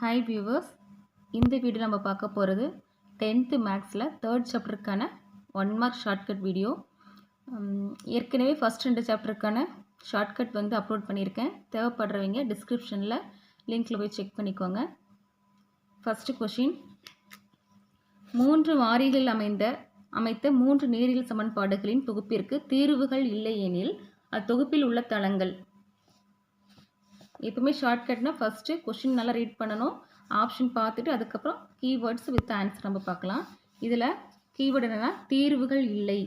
Hi viewers, இந்த video நம்ம பார்க்க போகிறது 10th மேக்ஸில் 3rd சாப்டருக்கான 1 மார்க் ஷார்ட்கட் வீடியோ. ஏற்கனவே ஃபஸ்ட் 2 சாப்டருக்கான ஷார்ட்கட் வந்து அப்லோட் பண்ணியிருக்கேன். தேவைப்படுறவங்க டிஸ்கிரிப்ஷனில் லிங்க்கில் போய் செக் பண்ணிக்கோங்க. ஃபஸ்ட்டு கொஷின், 3 மாறிகள் அமைத்த 3 நேரியல் சமன்பாடுகளின் தொகுப்பிற்கு தீர்வுகள் இல்லை எனில் அத்தொகுப்பில் உள்ள தளங்கள். எப்பவுமே ஷார்ட்கட்னா ஃபஸ்ட்டு கொஷின் நல்லா ரீட் பண்ணணும், ஆப்ஷன் பார்த்துட்டு அதுக்கப்புறம் கீவேர்ட்ஸ் வித் ஆன்சர் நம்ம பார்க்கலாம். இதில் கீவேர்டு என்னென்னா தீர்வுகள் இல்லை.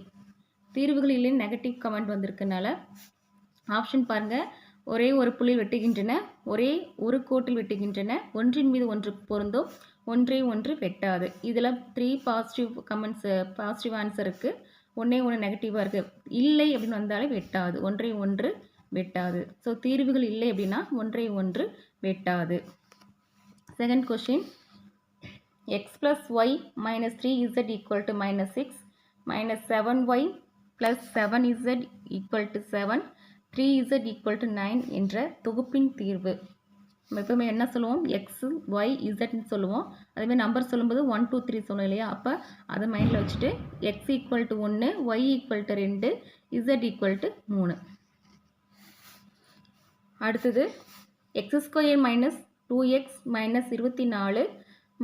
தீர்வுகள் இல்லைன்னு நெகட்டிவ் கமெண்ட் வந்திருக்கனால ஆப்ஷன் பாருங்கள். ஒரே ஒரு புள்ளி வெட்டுகின்றன, ஒரே ஒரு கோட்டில் வெட்டுகின்றன, ஒன்றின் மீது ஒன்று பொருந்தும், ஒன்றை ஒன்று வெட்டாது. இதில் 3 பாசிட்டிவ் கமெண்ட்ஸ், பாசிட்டிவ் ஆன்சர் இருக்குது, ஒன்றே ஒன்று நெகட்டிவாக இருக்குது. இல்லை அப்படின்னு வந்தாலே வெட்டாது, ஒன்றை ஒன்று வெட்டாது. ஸோ தீர்வுகள் இல்லை அப்படின்னா ஒன்றை ஒன்று வெட்டாது. Second question, x plus y minus 3z equal to -6 minus 7y plus 7z equal to 7 3z equal to 9 என்ற தொகுப்பின் தீர்வு. நம்ம எப்பவுமே என்ன சொல்லுவோம், எக்ஸ் ஒய் இசட்னு சொல்லுவோம். அதேமாதிரி நம்பர் சொல்லும்போது 1 2 3 சொல்லுவோம் இல்லையா? அப்போ அதை மைண்டில் வச்சுட்டு X equal to 1, Y equal to 2, Z equal to 3. அடுத்தது X square minus 2x minus 24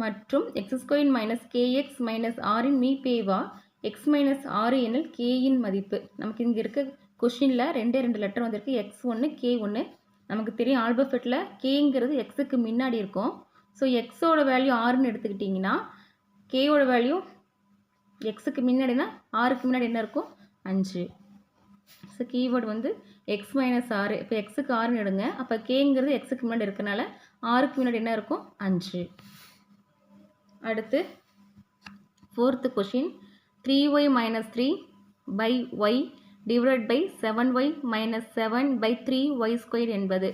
மற்றும் X square minus KX minus ஆரின் மீபேவா எக்ஸ் மைனஸ் 6 எனில் கேயின் மதிப்பு. நமக்கு இங்கே இருக்க கொஷினில் 2 லெட்டர் வந்திருக்கு, x1 k1. நமக்கு தெரியும் ஆல்பபெட்டில் கேங்கிறது எக்ஸுக்கு முன்னாடி இருக்கும். ஸோ எக்ஸோட வேல்யூ 6ன்னு எடுத்துக்கிட்டிங்கன்னா கேயோட வேல்யூ எக்ஸுக்கு முன்னாடினா 6க்கு முன்னாடி என்ன இருக்கும், 5. ஸோ கீவேர்டு வந்து எக்ஸ் மைனஸ் 6. இப்போ எக்ஸுக்கு 6ன்னு எடுங்க, அப்போ கேங்கிறது எக்ஸுக்கு முன்னாடி இருக்கனால 6க்கு முன்னாடி என்ன இருக்கும், 5. அடுத்து 4th question, 3y minus 3 by Y divide by 7y minus 7 by 3y square என்பது.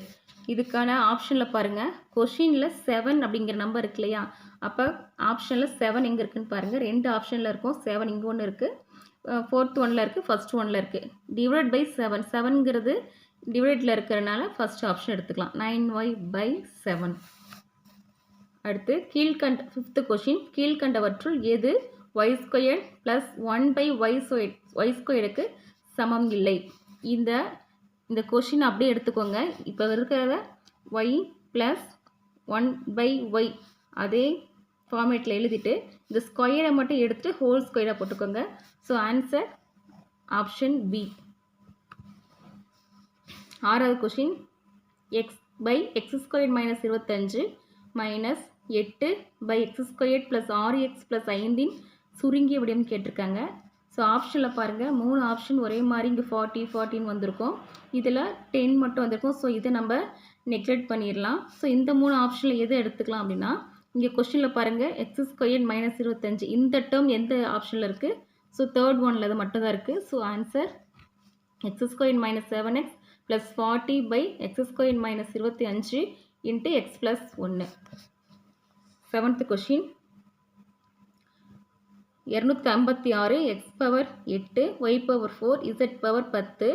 இதுக்கான ஆப்ஷனில் பாருங்கள், கொஷினில் 7 அப்படிங்கிற நம்பர் இருக்கு இல்லையா? அப்போ ஆப்ஷனில் 7 எங்கே இருக்குதுன்னு பாருங்கள். 2 ஆப்ஷனில் இருக்கும், 7 இங்கே ஒன்று இருக்குது, 4th ஒன்னில் இருக்குது, ஃபஸ்ட் ஒன்னில் இருக்குது. டிவைட் பை 7, 7ங்கிறது டிவைடில் இருக்கிறனால ஃபஸ்ட் ஆப்ஷன் எடுத்துக்கலாம், 9y பை 7. அடுத்து 5th கொஷின், கீழ்கண்டவற்றுள் எது y square plus 1 by y ஸ்கொயருக்கு சமம் இல்லை. இந்த கொஷின் அப்படியே எடுத்துக்கோங்க. இப்போ இருக்கிறத y ப்ளஸ் 1 பை y அதே ஃபார்மேட்டில் எழுதிட்டு இந்த ஸ்கொயரை மட்டும் எடுத்து ஹோல் ஸ்கொயராக போட்டுக்கோங்க. So answer option B. 6வது question, x by x square minus 25 minus 8 by x square plus 6x plus 5 சுருங்கிய வடிவம் கேட்டிருக்காங்க. ஸோ ஆப்ஷனில் பாருங்கள், 3 ஆப்ஷன் ஒரே மாதிரி இங்கே 40 14 வந்திருக்கும், இதில் 10 மட்டும் வந்திருக்கும். ஸோ இதை நம்ம நெக்லெக்ட் பண்ணிடலாம். ஸோ இந்த 3 ஆப்ஷனில் எதை எடுத்துக்கலாம் அப்படின்னா, இங்கே கொஸ்டினில் பாருங்கள் எக்ஸ் ஸ்கொயர் மைனஸ் 25 இந்த டேர்ம் எந்த ஆப்ஷனில் இருக்குது, ஸோ 3rd ஒனில் அது மட்டும் தான் இருக்குது. So answer x square minus 7x plus 40 by x square minus 25 into x plus 1. 7th question, 256 x power 8 y power 4 z power 10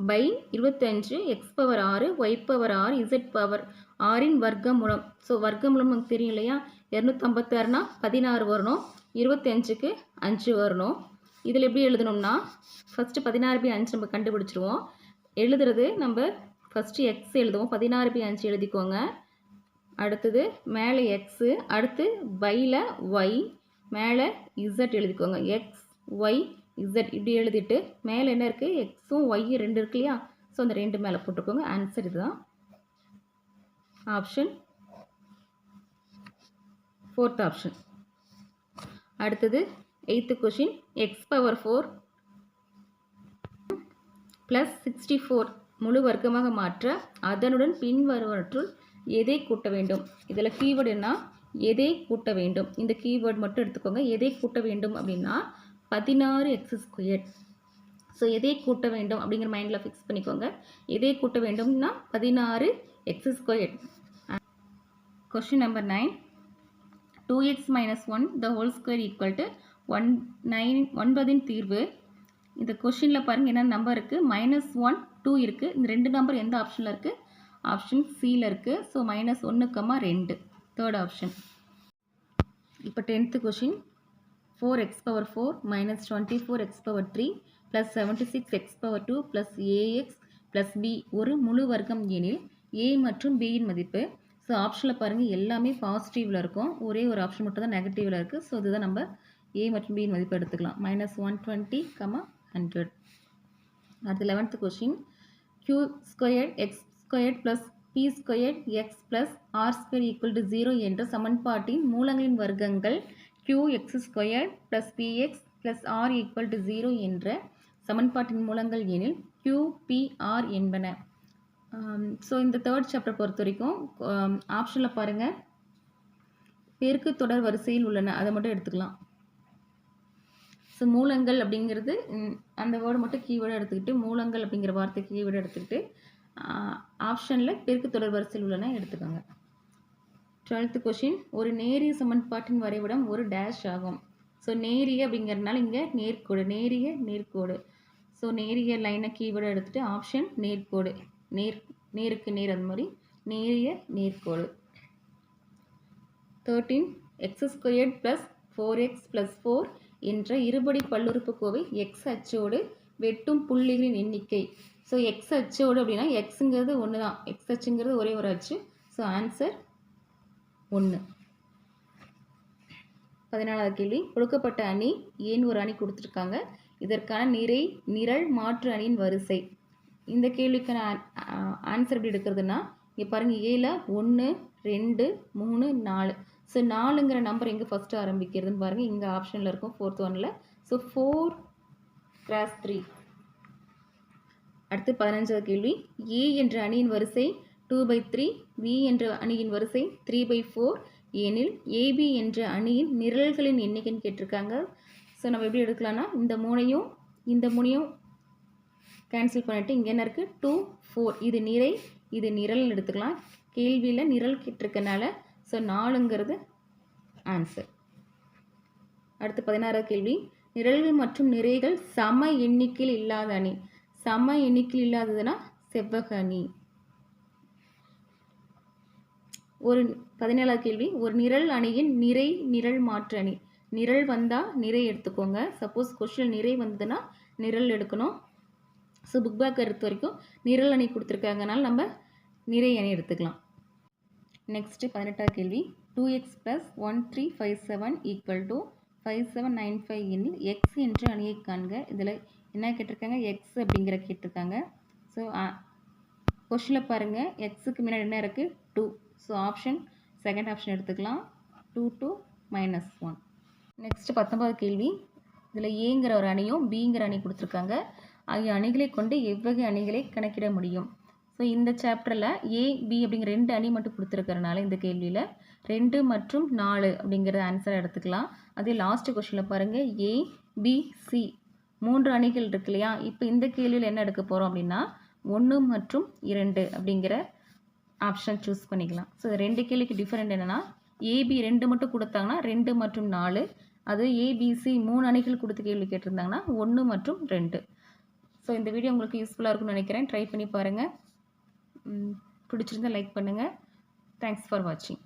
by 25 x power 6 y power 6 z power 6இன் வர்க்கமூலம். So வர்க்கமூலம் நமக்கு தெரியும் இல்லையா? 256னா 16 வரணும், 25க்கு 5 வரணும். இதில் எப்படி எழுதணும்னா, ஃபஸ்ட்டு 16 பை 5 நம்ம கண்டுபிடிச்சிருவோம். எழுதுறது நம்ம ஃபஸ்ட்டு எக்ஸ் எழுதுவோம், 16 பை 5 எழுதிக்கோங்க. அடுத்தது மேலே எக்ஸு, அடுத்து பையில் ஒய், மேலே இசட் எழுதிக்கோங்க. எக்ஸ் ஒய் இசட் இப்படி எழுதிட்டு மேலே என்ன இருக்குது, எக்ஸும் ஒய்யும் 2 இருக்கு இல்லையா? ஸோ அந்த 2 மேலே போட்டுக்கோங்க. ஆன்சர் இதுதான், ஆப்ஷன் 4th ஆப்ஷன். அடுத்தது 8th question, X power 4 plus 64 முழு வர்க்கமாக மாற்ற அதனுடன் பின்வருவற்றுள் எதை கூட்ட வேண்டும். இதில் கீவேர்டு என்ன, எதை கூட்ட வேண்டும். இந்த கீவேர்டு மட்டும் எடுத்துக்கோங்க. எதை கூட்ட வேண்டும் அப்படின்னா 16x ஸ்கொயர். ஸோ எதை கூட்ட வேண்டும் அப்படிங்கிற மைண்டில் ஃபிக்ஸ் பண்ணிக்கோங்க. எதை கூட்ட வேண்டும்னா 16x square. Question number 9, 2x minus 1 the whole square equal to 9 தீர்வு. இந்த கொஷினில் பாருங்கள் என்ன நம்பர் இருக்குது, -1 2 இருக்குது. இந்த 2 நம்பர் எந்த ஆப்ஷனில் இருக்குது, ஆப்ஷன் சியில் இருக்குது. ஸோ -1, 2. Third option. இப்போ 10th question 4x⁴ minus 24x⁴ plus 76x⁴ plus ax plus b ஒரு முழு வர்க்கம் எனில் a மற்றும் b இன் மதிப்பு. ஸோ ஆப்ஷனில் பாருங்கள் எல்லாமே பாசிட்டிவில் இருக்கும், ஒரே ஒரு ஆப்ஷன் மட்டும் தான் நெகட்டிவில் இருக்குது. ஸோ இதுதான் நம்ம a மற்றும் b இன் மதிப்பு எடுத்துக்கலாம். -120, 100. அடுத்து 11th question q² x² plus p² x plus r² = 0 என்ற சமன்பாட்டின் மூலங்களின் வர்க்கங்கள் qx² plus px plus r = 0 என்ற சமன்பாட்டின் மூலங்கள் எனில் q, p, r என்பன. ஸோ இந்த தேர்ட் சாப்டர் பொறுத்த வரைக்கும் ஆப்ஷனில் பாருங்கள் பெருக்கு தொடர் வரிசையில் உள்ளன, அதை மட்டும் எடுத்துக்கலாம். ஸோ மூலங்கள் அப்படிங்கிறது அந்த வேர்டு மட்டும் கீவேர்டு எடுத்துக்கிட்டு, மூலங்கள் அப்படிங்கிற வார்த்தை கீவேர்டு எடுத்துக்கிட்டு ஆப்ஷனில் பெருக்கு தொடர் வரிசையில் உள்ளன எடுத்துக்கோங்க. 12th கொஷின் ஒரு நேரிய சமன்பாட்டின் வரைபடம் ஒரு டேஷ் ஆகும். ஸோ நேரிய அப்படிங்கிறதுனால இங்கே நேர்கோடு, நேரிய நேர்கோடு. ஸோ நேரிய லைனை கீவேர்டு எடுத்துகிட்டு ஆப்ஷன் நேர்கோடு, நேருக்கு நேர், அது மாதிரி நேரிய நேர்கோடு. 13 x² plus 4x plus 4 என்ற இருபடி பல்லுறுப்புக்கோவை x அச்சோடு வெட்டும் புள்ளிகளின் எண்ணிக்கை. ஸோ x அச்சோடு அப்படின்னா எக்ஸுங்கிறது ஒன்று தான், x அச்சுங்கிறது ஒரே ஒரு அச்சு. So answer 1. 14வது கேள்வி கொடுக்கப்பட்ட அணி ஏன் ஒரு அணி கொடுத்துருக்காங்க, இதற்கான நிரல் மாற்று அணியின் வரிசை. இந்த கேள்விக்கான ஆன்சர் எப்படி எடுக்கிறதுனா இங்கே பாருங்கள் ஏல 1 2 3 4. ஸோ 4ங்கிற நம்பர் எங்கே ஃபஸ்ட்டு ஆரம்பிக்கிறதுன்னு பாருங்கள், இங்கே ஆப்ஷனில் இருக்கும் 4th ஒன்னில். ஸோ 4 × 3. அடுத்து 15வது கேள்வி A என்ற அணியின் வரிசை 2/3, B என்ற அணியின் வரிசை 3/4 எனில் AB என்ற அணியின் நிரல்களின் எண்ணிக்கைன்னு கேட்டிருக்காங்க. ஸோ நம்ம எப்படி எடுக்கலாம்னா இந்த மூணையும் கேன்சல் பண்ணிவிட்டு இங்கே என்ன இருக்குது 2 4, இது நிறை இது நிரல்னு எடுத்துக்கலாம். கேள்வியில் நிரல் கேட்டிருக்கனால ஸோ 4ங்கிறது ஆன்சர். அடுத்து 16வது கேள்வி நிரல்கள் மற்றும் நிறைகள் சம எண்ணிக்கையில் இல்லாத அணி. சம எண்ணிக்கையில் இல்லாததுன்னா செவ்வக அணி. 17வது கேள்வி ஒரு நிரல் அணியின் நிரல் மாற்று அணி. நிரல் வந்தால் நிறை எடுத்துக்கோங்க, சப்போஸ் கொஸ்டின் நிறை வந்ததுன்னா நிரல் எடுக்கணும். ஸோ புக் பேக் எடுத்த வரைக்கும் நிரல் அணி கொடுத்துருக்காங்கனால நம்ம நிறை அணி எடுத்துக்கலாம். நெக்ஸ்ட்டு 18வது கேள்வி 2x + 1357 = 5795 எனில் x என்ற அணியை காண்க. இதில் என்ன கேட்டிருக்காங்க, x அப்படிங்கிற கேட்டிருக்காங்க. ஸோ கொஸ்டினில் பாருங்கள் எக்ஸுக்கு முன்னாடி என்ன இருக்குது 2. ஸோ ஆப்ஷன் செகண்ட் ஆப்ஷன் எடுத்துக்கலாம், 2 to -1. நெக்ஸ்ட்டு 19வது கேள்வி இதில் ஏங்கிற ஒரு அணியும் பிங்கிற அணி கொடுத்துருக்காங்க. ஆகிய அணிகளை கொண்டு எவ்வகை அணிகளை கணக்கிட முடியும். ஸோ இந்த சாப்டரில் A, B அப்படிங்கிற 2 அணி மட்டும் கொடுத்துருக்கறனால இந்த கேள்வியில் 2 மற்றும் 4 அப்படிங்கிற ஆன்சரை எடுத்துக்கலாம். அதே லாஸ்ட் கொஸ்டினில் பாருங்கள் A, B, C 3 அணிகள் இருக்கு இல்லையா. இப்போ இந்த கேள்வியில் என்ன எடுக்க போகிறோம் அப்படின்னா 1 மற்றும் 2 அப்படிங்கிற ஆப்ஷன் சூஸ் பண்ணிக்கலாம். ஸோ 2 கேள்விக்கு டிஃபரெண்ட் என்னென்னா AB 2 மட்டும் கொடுத்தாங்கன்னா 2 மற்றும் 4, அது ABC 3 அணிகள் கொடுத்து கேள்வி கேட்டிருந்தாங்கன்னா 1 மற்றும் 2. ஸோ இந்த வீடியோ உங்களுக்கு யூஸ்ஃபுல்லாக இருக்கும்னு நினைக்கிறேன். ட்ரை பண்ணி பாருங்கள். பிடிச்சிருந்தால் லைக் பண்ணுங்கள். தேங்க்ஸ் ஃபார் வாட்சிங்.